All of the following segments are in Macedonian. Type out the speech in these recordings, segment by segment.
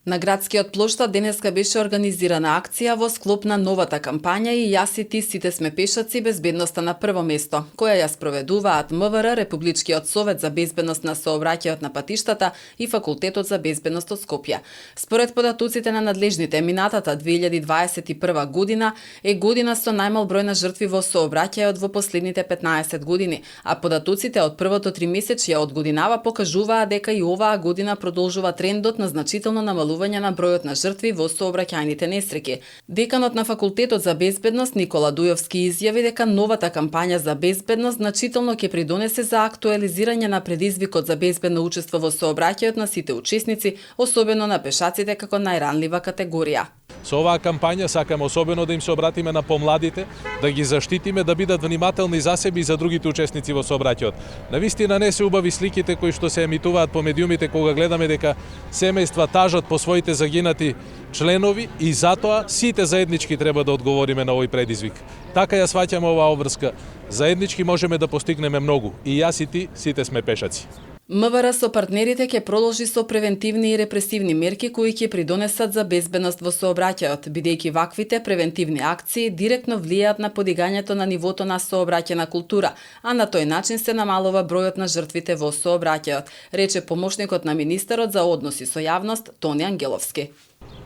На градскиот плоштад денеска беше организирана акција во склоп на новата кампања и јас и ти сите сме пешаци, безбедноста на прво место, која ја спроведуваат МВР, Републичкиот совет за безбедност на сообраќајот на патиштата и Факултетот за безбедност од Скопје. Според податоците на надлежните, минатата 2021 година е година со најмал број на жртви во сообраќајот во последните 15 години, а податоците од првото тримесечје од годинава покажуваат дека и оваа година продолжува трендот на значително намалување на бројот на жртви во сообраќајните несреќи. Деканот на Факултетот за безбедност Никола Дујовски изјави дека новата кампања за безбедност значително ќе придонесе за актуализирање на предизвикот за безбедно учество во сообраќајот на сите учесници, особено на пешаците како најранлива категорија. Со оваа кампања сакаме особено да им се обратиме на помладите, да ги заштитиме, да бидат внимателни за себе и за другите учесници во сообраќајот. Навистина не се убави сликите кои што се емитуваат по медиумите кога гледаме дека семејства тажат по своите загинати членови и затоа сите заеднички треба да одговориме на овој предизвик. Така ја сваќаме оваа обврска. Заеднички можеме да постигнеме многу и јас и ти сите сме пешаци. МВР со партнерите ќе продолжи со превентивни и репресивни мерки кои ќе придонесат за безбедност во сообраќајот, бидејќи ваквите превентивни акции директно влијаат на подигањето на нивото на сообраќајна култура, а на тој начин се намалува бројот на жртвите во сообраќајот, рече помошникот на министерот за односи со јавност Тони Ангеловски.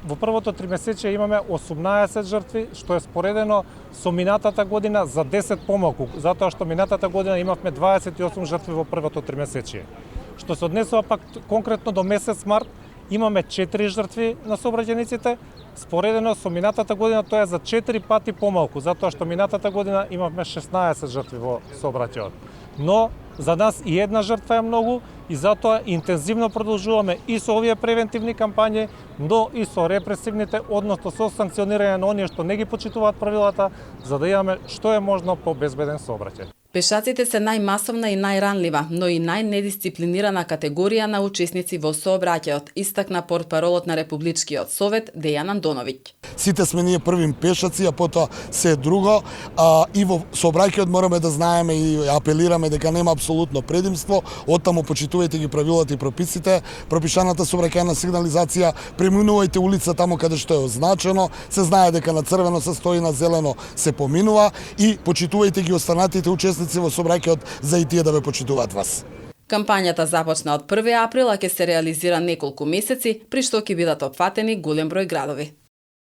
Во првото тримесечие имаме 18 жртви, што е споредено со минатата година за 10 помалку, затоа што минатата година имавме 28 жртви во првото тримесечие. Што се однесува пак конкретно до месец март, имаме 4 жртви на сообраќајниците, споредено со минатата година тоа е за 4 пати помалку, затоа што минатата година имавме 16 жртви во сообраќајот. Но за нас и една жртва е многу и затоа интензивно продолжуваме и со овие превентивни кампањи, но и со репресивните, односно со санкционирање на оние што не ги почитуваат правилата, за да имаме што е можно по-безбеден сообраќај. Пешаците се најмасовна и најранлива, но и најнедисциплинирана категорија на учесници во сообраќајот, истакна портпаролот на Републичкиот совет Дејан Андоновиќ. Сите сме ние првим пешаци, а потоа се друго. И во сообраќајот мораме да знаеме и апелираме дека нема апсолутно предимство. Оттаму почитувајте ги правилата и прописите, пропишаната сообраќајна сигнализација, преминувајте улица таму каде што е означено, се знае дека на црвено се стои, на зелено се поминува и почитувајте ги останатите учесници во сообраќајот за и тие да ве почитуваат вас. Кампањата започна од 1 април, а ќе се реализира неколку месеци, при што ќе бидат опфатени голем број градови.